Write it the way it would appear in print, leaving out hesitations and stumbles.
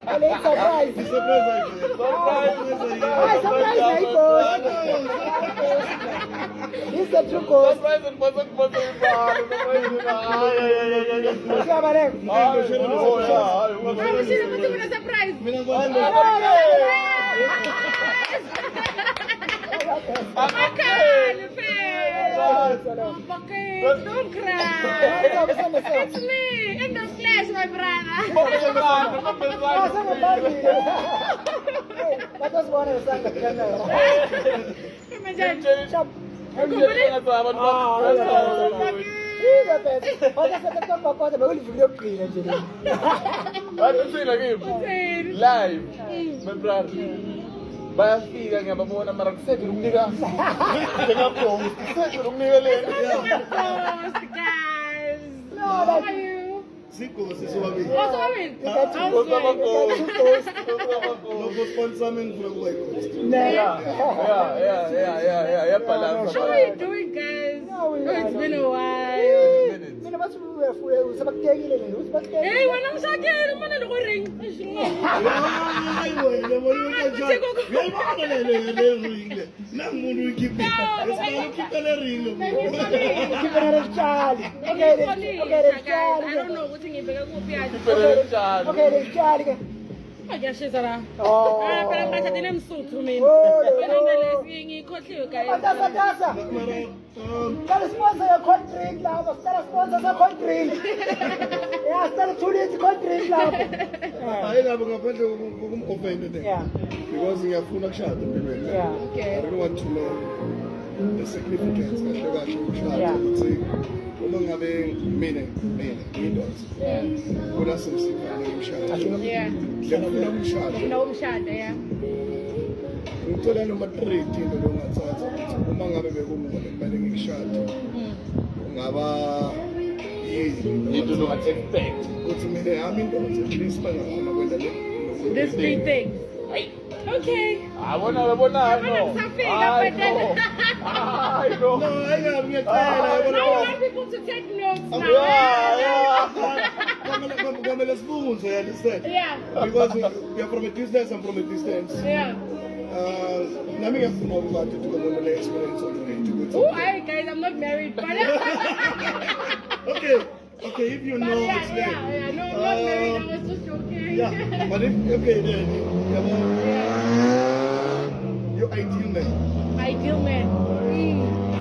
It's surprise. It's surprise. Surprise, this is the true cause. Surprise and wasn't Don't cry. It's me in the flesh, my brother. That was one of the songs. Live, my brother. Bayafika ngiyababona mara kusethe ukumnika ngingapost kusethe ukumnika le Guys, how are you? Sikho siswabile. What's going on? Lokho sponsor mina ngifuna kuba ikhost. Yeah, balance. How are you doing, guys? Oh, it's been a while. Hey, when I'm shaking, I'm gonna go ring. I don't know what's in it. Okay, let's try again. I guess she's around. Oh. But I'm not going to suit to me. Oh, When I'm guys. Tasa. Gotta sponsor your country now. Gotta sponsor your country. Yeah, start 2 days country now. Hayi lapho ngaphandle kokumoffend Yeah. because ngiyafuna kushada empilweni. Yeah. I Okay. don't want to know the significance kahle ukushada Yeah. ukuthi uma ngabe mina ngiyindoda Yeah. kodwa semsifana ngimshada. Yeah. Ngiyafuna ukushada. No, I'm shy, yeah. Ngithola noma 3 into longathatha uma ngabe bekumona kumele ngikushade. Ungaba You do not expect. ukuthi mina yami indoda please bangakhona kwenda le. These 3 things. Okay. I know. Something, I but then- know. No, ayingabi ngiyacela I want people to take notes now. Kwamele sibunze, you understand? Yeah. Because we are from a distance, I'm from a distance. Yeah. Nami ngiyafuna ukuthi tukubona le experience already. Oh, hi guys, I'm not married, but Okay, if you know it's there. yeah. No, I'm not married. I was just joking. Yeah, but if okay then, Yeah. you're ideal man. Ideal man.